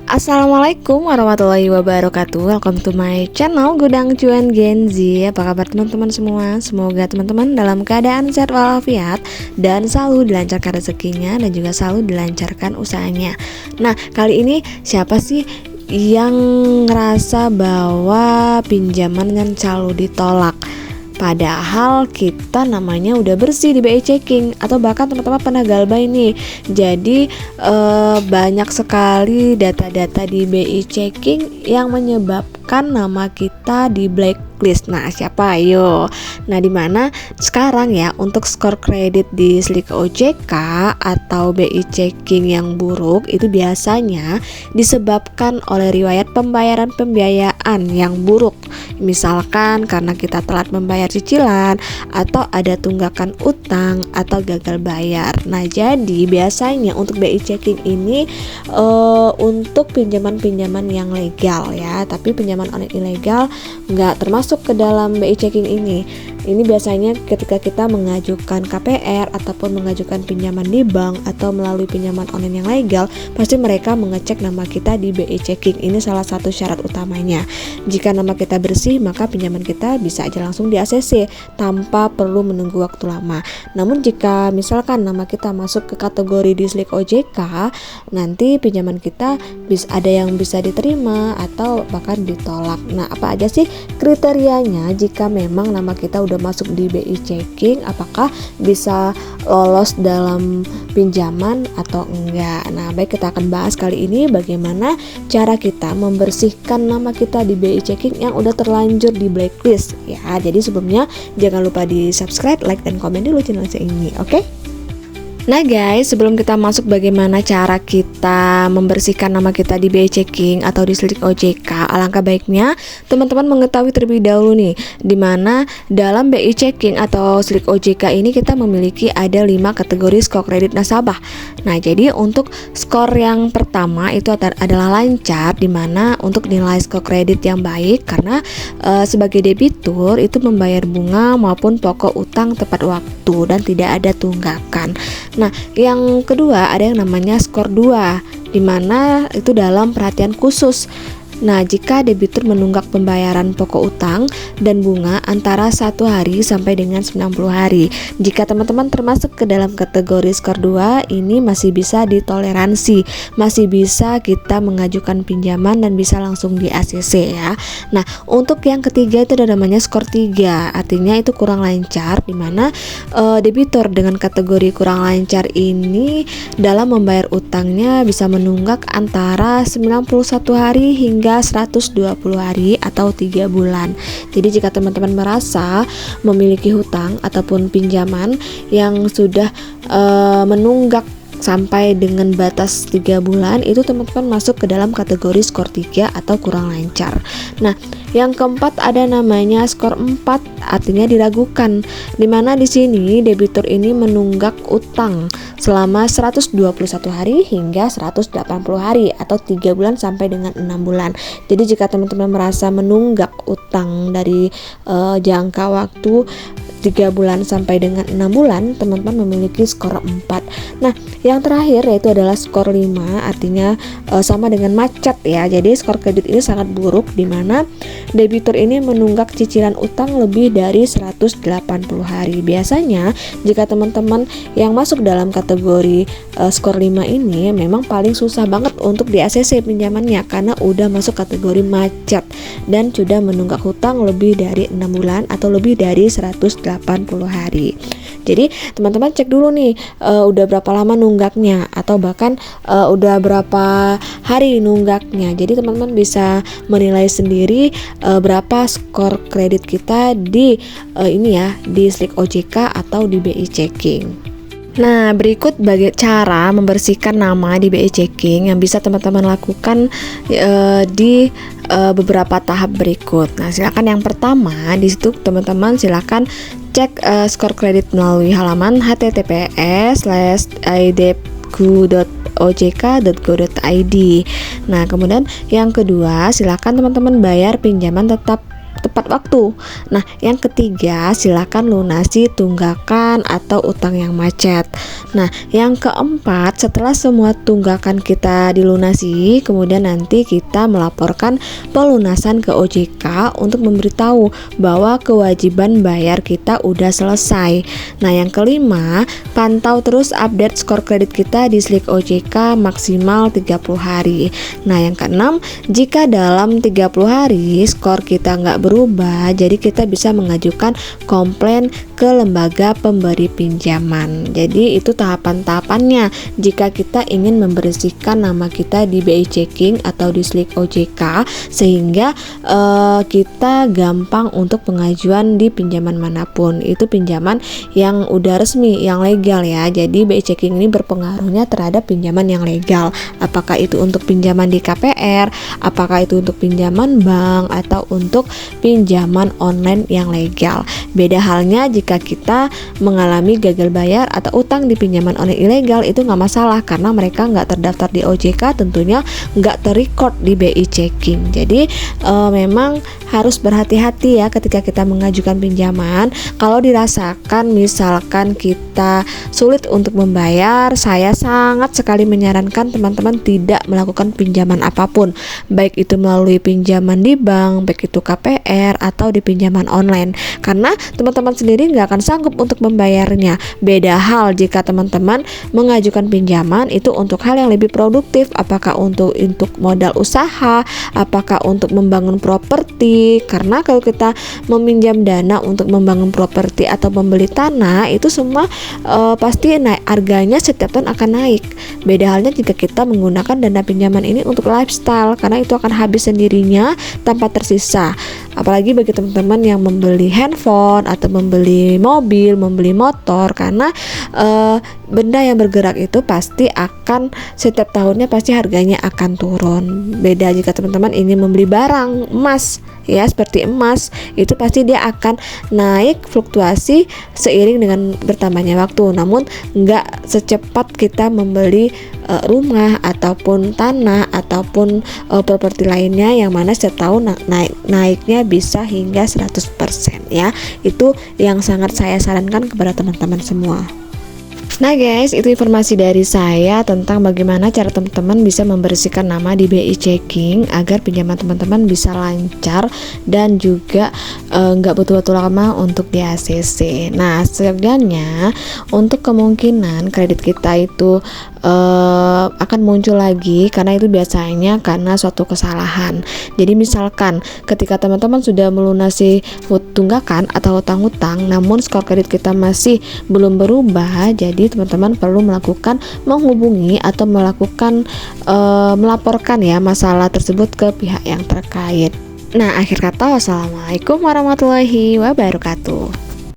Assalamualaikum warahmatullahi wabarakatuh. Welcome to my channel Gudang Cuan Gen Z. Apa kabar teman-teman semua? Semoga teman-teman dalam keadaan sehat walafiat dan selalu dilancarkan rezekinya dan juga selalu dilancarkan usahanya. Nah, kali ini siapa sih yang ngerasa bahwa pinjaman yang selalu ditolak? Padahal kita namanya udah bersih di BI Checking, atau bahkan teman-teman pernah galbay nih. Jadi banyak sekali data-data di BI Checking yang menyebabkan nama kita di blacklist. Nah, siapa? Ayo. Nah, dimana sekarang ya untuk skor kredit di Slik OJK atau BI Checking yang buruk itu biasanya disebabkan oleh riwayat pembayaran pembiayaan yang buruk. Misalkan karena kita telat membayar cicilan, atau ada tunggakan utang, atau gagal bayar. Nah, jadi biasanya untuk BI Checking ini untuk pinjaman-pinjaman yang legal ya, tapi pinjaman online ilegal nggak termasuk ke dalam BI Checking ini. Ini biasanya ketika kita mengajukan KPR ataupun mengajukan pinjaman di bank atau melalui pinjaman online yang legal, pasti mereka mengecek nama kita di BI Checking. Ini salah satu syarat utamanya. Jika nama kita bersih, maka pinjaman kita bisa aja langsung di ACC tanpa perlu menunggu waktu lama. Namun jika misalkan nama kita masuk ke kategori di Slik OJK, nanti pinjaman kita ada yang bisa diterima atau bahkan ditolak. Nah, apa aja sih kriterianya jika memang nama kita udah masuk di BI Checking, apakah bisa lolos dalam pinjaman atau enggak? Nah, baik, kita akan bahas kali ini bagaimana cara kita membersihkan nama kita di BI Checking yang udah terlanjur di blacklist ya. Jadi sebelumnya jangan lupa di subscribe, like, dan komen dulu channel saya ini, oke? Nah guys, sebelum kita masuk bagaimana cara kita membersihkan nama kita di BI Checking atau di Slik OJK, alangkah baiknya teman-teman mengetahui terlebih dahulu nih, dimana dalam BI Checking atau Slik OJK ini kita memiliki ada 5 kategori skor kredit nasabah. Nah, jadi untuk skor yang pertama itu adalah lancar, dimana untuk nilai skor kredit yang baik karena sebagai debitur itu membayar bunga maupun pokok utang tepat waktu dan tidak ada tunggakan. Nah, yang kedua ada yang namanya skor 2, dimana itu dalam perhatian khusus. Nah, jika debitur menunggak pembayaran pokok utang dan bunga antara 1 hari sampai dengan 90 hari. Jika teman-teman termasuk ke dalam kategori skor 2, ini masih bisa ditoleransi, masih bisa kita mengajukan pinjaman dan bisa langsung di ACC ya. Nah, untuk yang ketiga itu ada namanya skor 3, artinya itu kurang lancar, dimana debitur dengan kategori kurang lancar ini dalam membayar utangnya bisa menunggak antara 91 hari hingga 120 hari atau 3 bulan. Jadi jika teman-teman merasa memiliki hutang ataupun pinjaman yang sudah menunggak sampai dengan batas 3 bulan, itu teman-teman masuk ke dalam kategori skor 3 atau kurang lancar. Nah, yang keempat ada namanya skor 4, artinya diragukan, dimana di sini debitur ini menunggak utang selama 121 hari hingga 180 hari atau 3 bulan sampai dengan 6 bulan. Jadi jika teman-teman merasa menunggak utang dari jangka waktu 3 bulan sampai dengan 6 bulan, teman-teman memiliki skor 4. Nah, yang terakhir yaitu adalah skor 5, artinya sama dengan macet ya. Jadi skor kredit ini sangat buruk, dimana debitur ini menunggak cicilan utang lebih dari 180 hari. Biasanya jika teman-teman yang masuk dalam kategori skor 5 ini memang paling susah banget untuk di ACC pinjamannya karena udah masuk kategori macet dan sudah menunggak hutang lebih dari 6 bulan atau lebih dari 180 hari. Jadi teman-teman cek dulu nih udah berapa lama nunggaknya, atau bahkan udah berapa hari nunggaknya. Jadi teman-teman bisa menilai sendiri berapa skor kredit kita di ini ya, di Slik OJK atau di BI Checking. Nah, berikut cara membersihkan nama di BI Checking yang bisa teman-teman lakukan di beberapa tahap berikut. Nah, silakan yang pertama di situ teman-teman silakan cek skor kredit melalui halaman https://idepku.ojk.go.id. Nah, kemudian yang kedua silakan teman-teman bayar pinjaman tetap tepat waktu. Nah, yang ketiga, silakan lunasi tunggakan atau utang yang macet. Nah, yang keempat, setelah semua tunggakan kita dilunasi, kemudian nanti kita melaporkan pelunasan ke OJK untuk memberitahu bahwa kewajiban bayar kita udah selesai. Nah, yang kelima, pantau terus update skor kredit kita di Slik OJK maksimal 30 hari. Nah, yang keenam, jika dalam 30 hari skor kita nggak berubah, jadi kita bisa mengajukan komplain ke lembaga pemberi pinjaman. Jadi itu tahapan-tahapannya jika kita ingin membersihkan nama kita di BI Checking atau di Slik OJK, sehingga kita gampang untuk pengajuan di pinjaman manapun. Itu pinjaman yang udah resmi, yang legal ya. Jadi BI Checking ini berpengaruhnya terhadap pinjaman yang legal. Apakah itu untuk pinjaman di KPR, apakah itu untuk pinjaman bank, atau untuk pinjaman online yang legal. Beda halnya jika kita mengalami gagal bayar atau utang di pinjaman online ilegal, itu nggak masalah karena mereka nggak terdaftar di OJK, tentunya nggak terrecord di BI Checking. Jadi memang harus berhati-hati ya ketika kita mengajukan pinjaman. Kalau dirasakan misalkan kita sulit untuk membayar, saya sangat sekali menyarankan teman-teman tidak melakukan pinjaman apapun, baik itu melalui pinjaman di bank, baik itu KPR atau di pinjaman online, karena teman-teman sendiri nggak akan sanggup untuk membayarnya. Beda hal jika teman-teman mengajukan pinjaman itu untuk hal yang lebih produktif, apakah untuk modal usaha, apakah untuk membangun properti. Karena kalau kita meminjam dana untuk membangun properti atau membeli tanah, itu semua pasti naik, harganya setiap tahun akan naik. Beda halnya jika kita menggunakan dana pinjaman ini untuk lifestyle, karena itu akan habis sendirinya tanpa tersisa. Apalagi bagi teman-teman yang membeli handphone atau membeli mobil, membeli motor, karena benda yang bergerak itu pasti akan setiap tahunnya pasti harganya akan turun. Beda jika teman-teman ingin membeli barang emas, ya seperti emas, itu pasti dia akan naik fluktuasi seiring dengan bertambahnya waktu. Namun nggak secepat kita membeli rumah ataupun tanah ataupun properti lainnya, yang mana setiap tahun naiknya bisa hingga 100% ya. Itu yang sangat saya sarankan kepada teman-teman semua. Nah guys, itu informasi dari saya tentang bagaimana cara teman-teman bisa membersihkan nama di BI Checking agar pinjaman teman-teman bisa lancar dan juga nggak butuh waktu lama untuk di ACC. Nah, sebenarnya untuk kemungkinan kredit kita itu akan muncul lagi, karena itu biasanya karena suatu kesalahan. Jadi misalkan ketika teman-teman sudah melunasi tunggakan atau hutang-hutang, namun skor kredit kita masih belum berubah, jadi teman-teman perlu menghubungi atau melaporkan ya masalah tersebut ke pihak yang terkait. Nah, akhir kata, wassalamualaikum warahmatullahi wabarakatuh.